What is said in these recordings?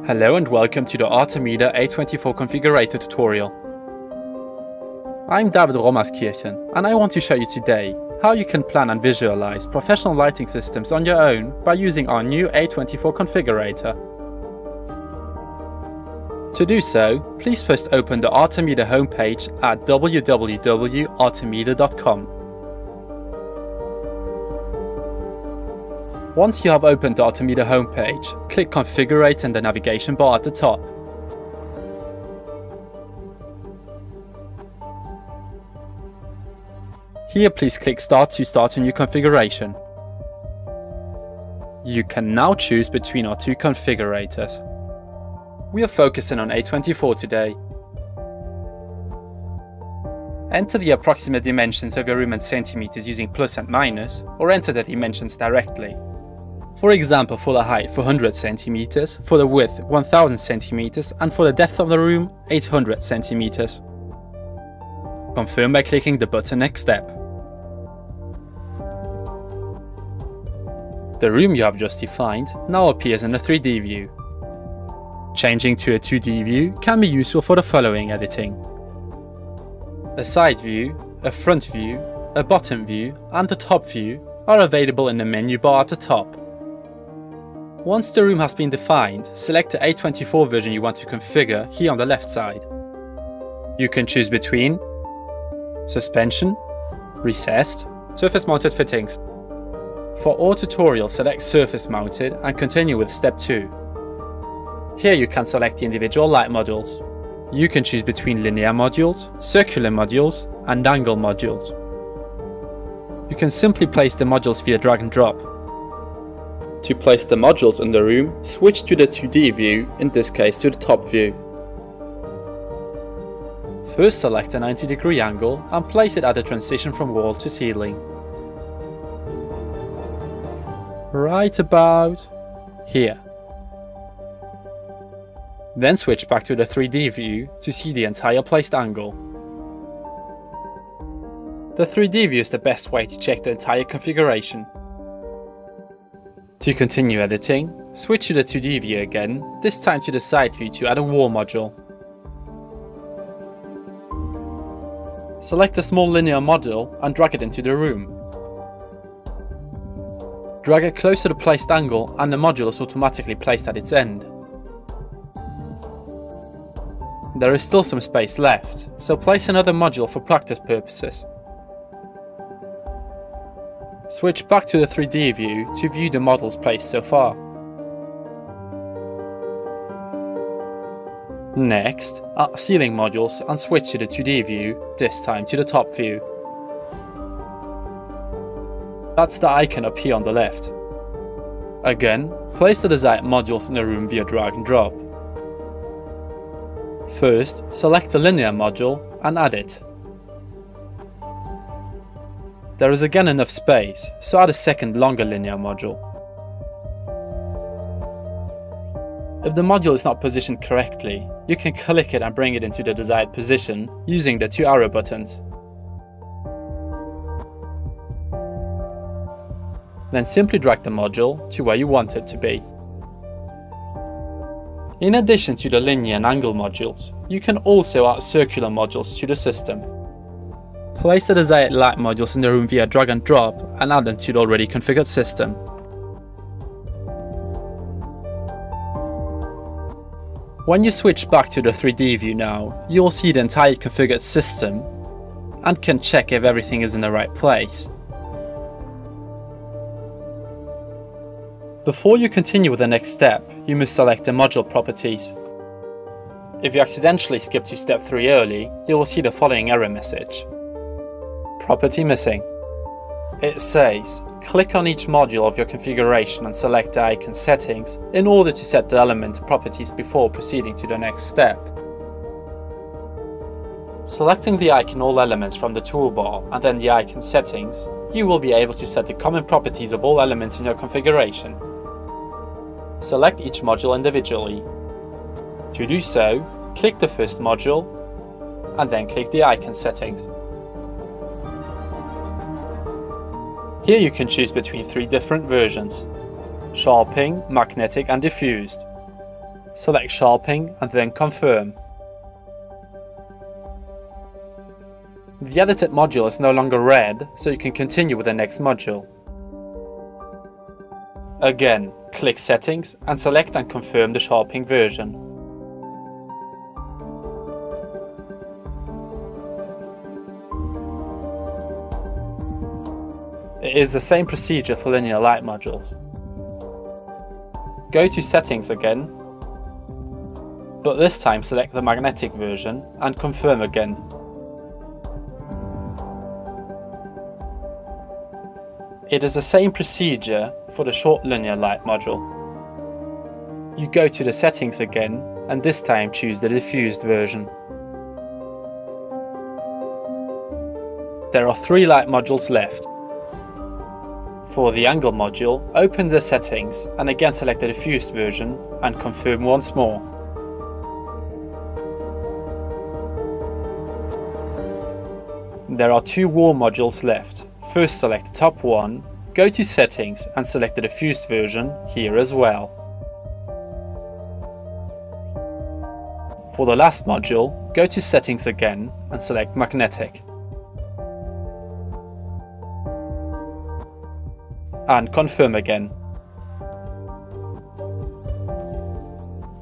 Hello and welcome to the Artemide A24 Configurator tutorial. I'm David Romaskirchen and I want to show you today how you can plan and visualize professional lighting systems on your own by using our new A24 Configurator. To do so, please first open the Artemide homepage at www.artemide.com. Once you have opened the Artemide homepage, click Configurate in the navigation bar at the top. Here please click Start to start a new configuration. You can now choose between our two configurators. We are focusing on A24 today. Enter the approximate dimensions of your room in centimeters using plus and minus, or enter the dimensions directly. For example, for the height 400 centimeters, for the width 1000 centimeters, and for the depth of the room 800 centimeters. Confirm by clicking the button Next Step. The room you have just defined now appears in a 3D view. Changing to a 2D view can be useful for the following editing. A side view, a front view, a bottom view, and a top view are available in the menu bar at the top. Once the room has been defined, select the A24 version you want to configure here on the left side. You can choose between suspension, recessed, surface mounted fittings. For all tutorials, select surface mounted and continue with step 2. Here you can select the individual light modules. You can choose between linear modules, circular modules, and angle modules. You can simply place the modules via drag and drop. To place the modules in the room, switch to the 2D view, in this case to the top view. First select a 90-degree angle and place it at the transition from wall to ceiling. Right about here. Then switch back to the 3D view to see the entire placed angle. The 3D view is the best way to check the entire configuration. To continue editing, switch to the 2D view again, this time to the side view to add a wall module. Select a small linear module and drag it into the room. Drag it close to the placed angle and the module is automatically placed at its end. There is still some space left, so place another module for practice purposes. Switch back to the 3D view to view the models placed so far. Next, add ceiling modules and switch to the 2D view, this time to the top view. That's the icon up here on the left. Again, place the desired modules in the room via drag and drop. First, select the linear module and add it. There is again enough space, so add a second longer linear module. If the module is not positioned correctly, you can click it and bring it into the desired position using the 2 arrow buttons. Then simply drag the module to where you want it to be. In addition to the linear and angle modules, you can also add circular modules to the system. Place the desired light modules in the room via drag and drop and add them to the already configured system. When you switch back to the 3D view now, you will see the entire configured system and can check if everything is in the right place. Before you continue with the next step, you must select the module properties. If you accidentally skip to step 3 early, you will see the following error message. Property missing. It says, click on each module of your configuration and select the icon settings in order to set the element properties before proceeding to the next step. Selecting the icon all elements from the toolbar and then the icon settings, you will be able to set the common properties of all elements in your configuration. Select each module individually. To do so, click the first module and then click the icon settings. Here you can choose between 3 different versions: sharping, magnetic and diffused. select sharpening and then confirm. The edited module is no longer red, so you can continue with the next module. Again, click Settings and select and confirm the sharpening version. It is the same procedure for linear light modules. Go to Settings again, but this time select the magnetic version and confirm again. It is the same procedure for the short linear light module. You go to the settings again and this time choose the diffused version. There are 3 light modules left. For the angle module, open the settings and again select the diffused version and confirm once more. There are 2 wall modules left. First select the top one, go to settings and select the diffused version here as well. For the last module, go to settings again and select magnetic. And confirm again.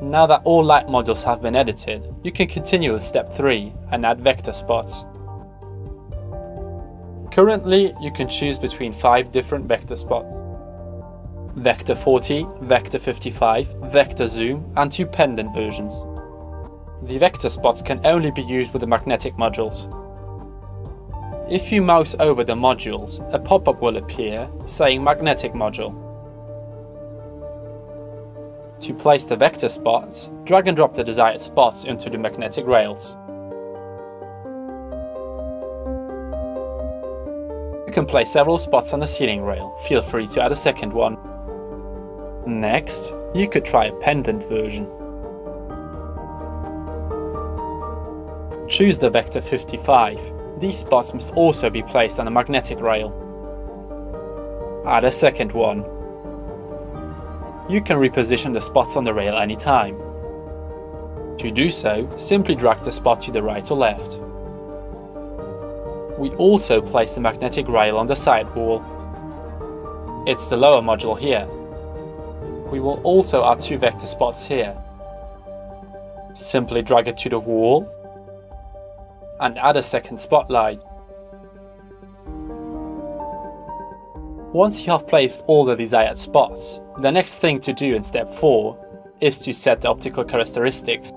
Now that all light modules have been edited, you can continue with step 3 and add vector spots. Currently, you can choose between 5 different vector spots. Vector 40, Vector 55, Vector Zoom and 2 Pendant versions. The vector spots can only be used with the magnetic modules. If you mouse over the modules, a pop-up will appear saying Magnetic Module. To place the vector spots, drag and drop the desired spots into the magnetic rails. You can place several spots on the ceiling rail, feel free to add a second one. Next, you could try a pendant version. Choose the Vector 55. These spots must also be placed on a magnetic rail. Add a second one. You can reposition the spots on the rail anytime. To do so, simply drag the spot to the right or left. We also place the magnetic rail on the side wall. It's the lower module here. We will also add 2 vector spots here. Simply drag it to the wall and add a second spotlight. Once you have placed all the desired spots, the next thing to do in step 4 is to set the optical characteristics.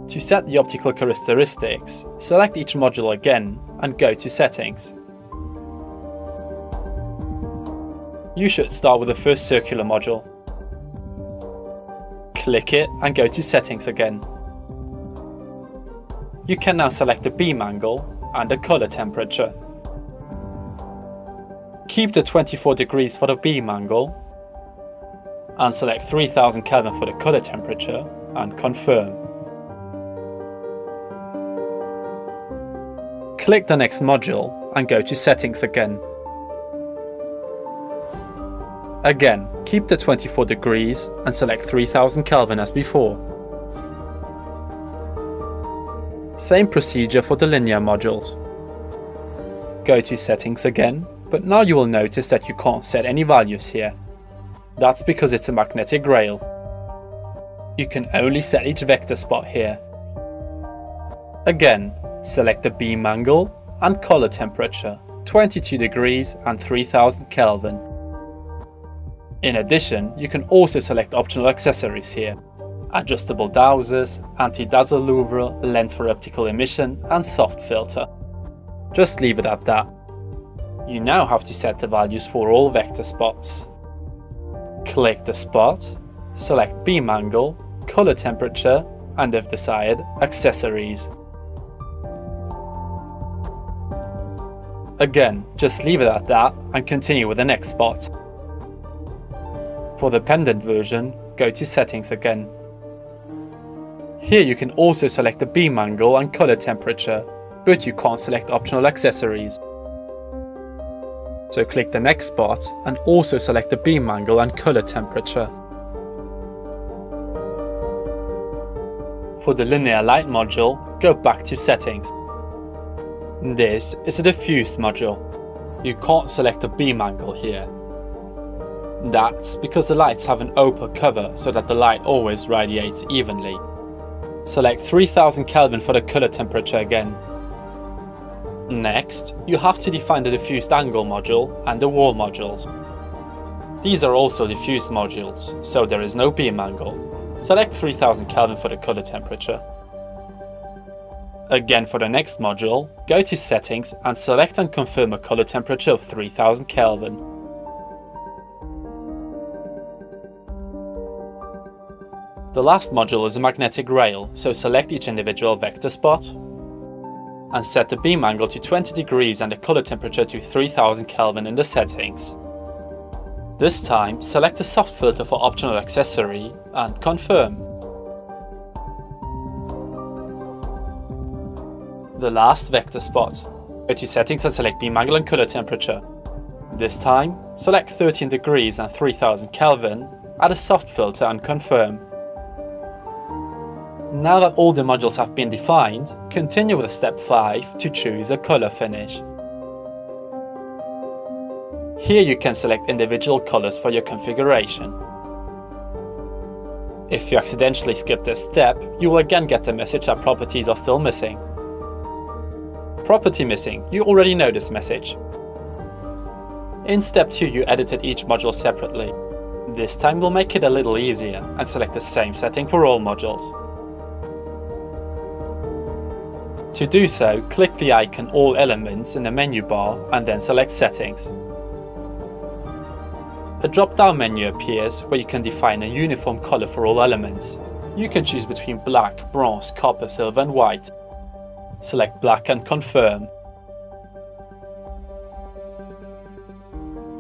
To set the optical characteristics, select each module again and go to Settings. You should start with the first circular module. Click it and go to Settings again. You can now select the beam angle and the color temperature. Keep the 24 degrees for the beam angle and select 3000 Kelvin for the color temperature and confirm. Click the next module and go to Settings again. Again, keep the 24 degrees and select 3000 Kelvin as before. Same procedure for the linear modules. Go to Settings again, but now you will notice that you can't set any values here. That's because it's a magnetic rail. You can only set each vector spot here. Again, select the beam angle and color temperature, 22 degrees and 3000 Kelvin. In addition, you can also select optional accessories here. Adjustable dowsers, anti-dazzle louver, lens for optical emission and soft filter. Just leave it at that. You now have to set the values for all vector spots. Click the spot, select beam angle, color temperature and if desired, accessories. Again, just leave it at that and continue with the next spot. For the pendant version, go to Settings again. Here you can also select the beam angle and color temperature, but you can't select optional accessories. So click the next spot and also select the beam angle and color temperature. For the linear light module, go back to Settings. This is a diffused module. You can't select a beam angle here. That's because the lights have an opaque cover so that the light always radiates evenly. Select 3000 Kelvin for the color temperature again. Next, you have to define the diffused angle module and the wall modules. These are also diffused modules, so there is no beam angle. Select 3000 Kelvin for the color temperature. Again, for the next module, go to Settings and select and confirm a color temperature of 3000 Kelvin. The last module is a magnetic rail, so select each individual vector spot and set the beam angle to 20 degrees and the color temperature to 3000 Kelvin in the settings. This time, select a soft filter for optional accessory and confirm. The last vector spot. Go to Settings and select beam angle and color temperature. This time, select 13 degrees and 3000 Kelvin, add a soft filter and confirm. Now that all the modules have been defined, continue with step 5 to choose a color finish. Here you can select individual colors for your configuration. If you accidentally skip this step, you will again get the message that properties are still missing. Property missing, you already know this message. In step 2 you edited each module separately. This time we'll make it a little easier and select the same setting for all modules. To do so, click the icon All Elements in the menu bar and then select Settings. A drop-down menu appears where you can define a uniform color for all elements. You can choose between black, bronze, copper, silver and white. Select black and confirm.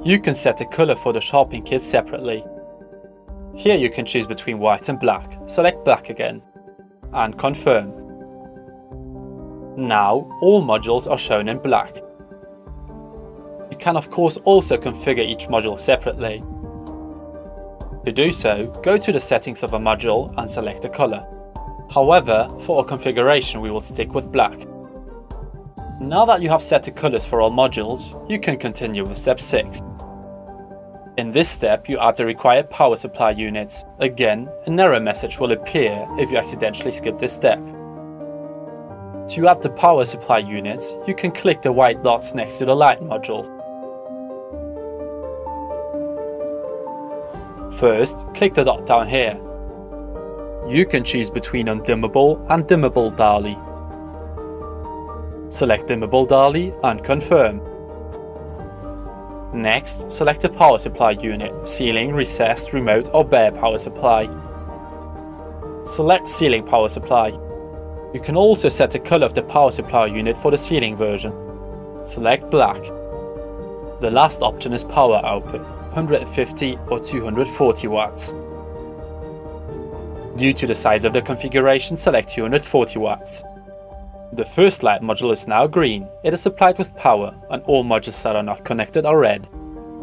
You can set a color for the sharpening kit separately. Here you can choose between white and black. Select black again and confirm. Now all modules are shown in black. You can of course also configure each module separately. To do so, go to the settings of a module and select a color. However, for our configuration we will stick with black. Now that you have set the colors for all modules, you can continue with step 6. In this step you add the required power supply units. Again, an error message will appear if you accidentally skip this step. To add the power supply units, you can click the white dots next to the light module. First, click the dot down here. You can choose between undimmable and dimmable DALI. Select dimmable DALI and confirm. Next, select a power supply unit, ceiling, recessed, remote or bare power supply. Select ceiling power supply. You can also set the color of the power supply unit for the ceiling version. Select black. The last option is power output, 150 or 240 watts. Due to the size of the configuration, select 240 watts. The first light module is now green. It is supplied with power and all modules that are not connected are red.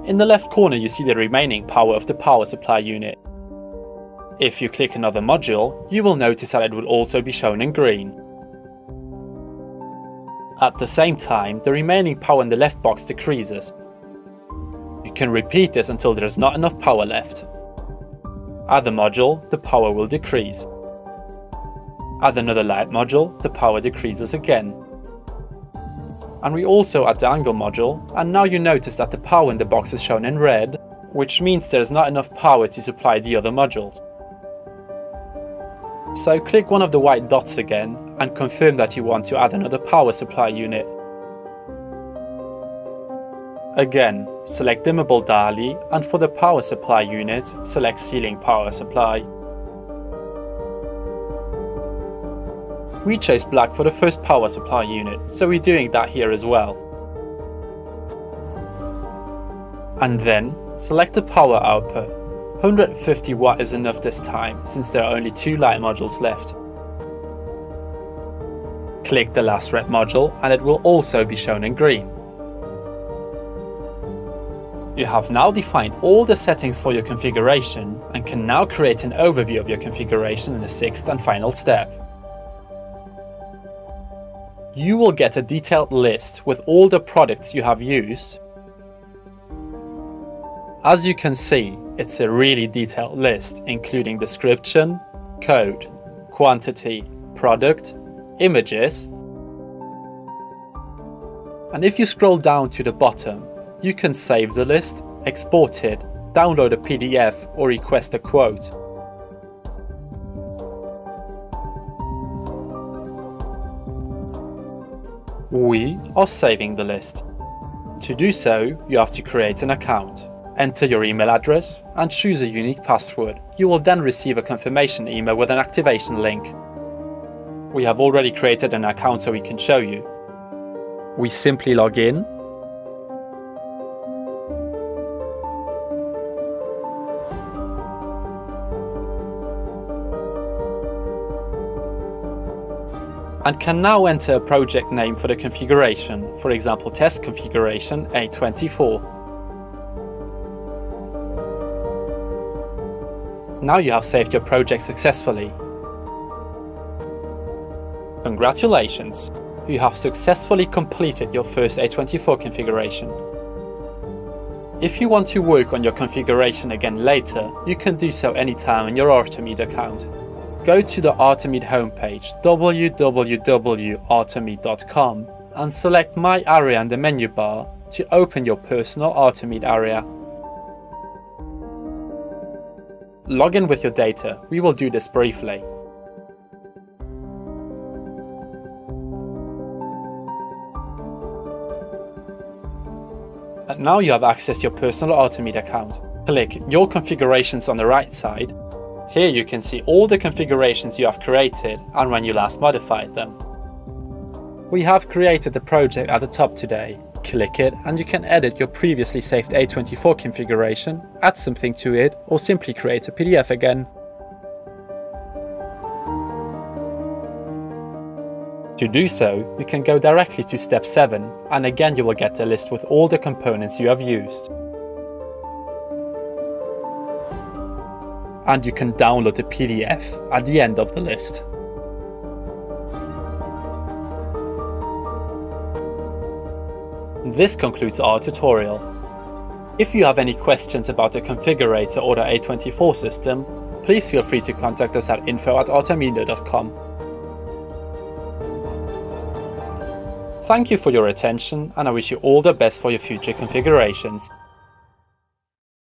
In the left corner you see the remaining power of the power supply unit. If you click another module, you will notice that it will also be shown in green. At the same time, the remaining power in the left box decreases. You can repeat this until there is not enough power left. Add a module, the power will decrease. Add another light module, the power decreases again. And we also add the angle module, and now you notice that the power in the box is shown in red, which means there is not enough power to supply the other modules. So click one of the white dots again and confirm that you want to add another power supply unit. Again, select dimmable DALI and for the power supply unit, select ceiling power supply. We chose black for the first power supply unit, so we're doing that here as well. And then, select the power output. 150 watt is enough this time, since there are only 2 light modules left. Click the last red module and it will also be shown in green. You have now defined all the settings for your configuration and can now create an overview of your configuration in the 6th and final step. you will get a detailed list with all the products you have used. As you can see, it's a really detailed list, including description, code, quantity, product, images. And if you scroll down to the bottom, you can save the list, export it, download a PDF or request a quote. We are saving the list. To do so, you have to create an account. Enter your email address and choose a unique password. You will then receive a confirmation email with an activation link. We have already created an account so we can show you. We simply log in. And can now enter a project name for the configuration, for example test configuration A24. Now you have saved your project successfully. Congratulations! You have successfully completed your first A24 configuration. If you want to work on your configuration again later, you can do so anytime on your Artemide account. Go to the Artemide homepage www.artemide.com and select My Area in the menu bar to open your personal Artemide area. Log in with your data. We will do this briefly. And now you have access to your personal Artemide account. Click Your Configurations on the right side. Here you can see all the configurations you have created and when you last modified them. We have created a project at the top today. Click it and you can edit your previously saved A24 configuration, add something to it, or simply create a PDF again. To do so, you can go directly to step 7 and again you will get a list with all the components you have used. And you can download the PDF at the end of the list. This concludes our tutorial. If you have any questions about the configurator or the A24 system, please feel free to contact us at info@artemide.com. Thank you for your attention and I wish you all the best for your future configurations.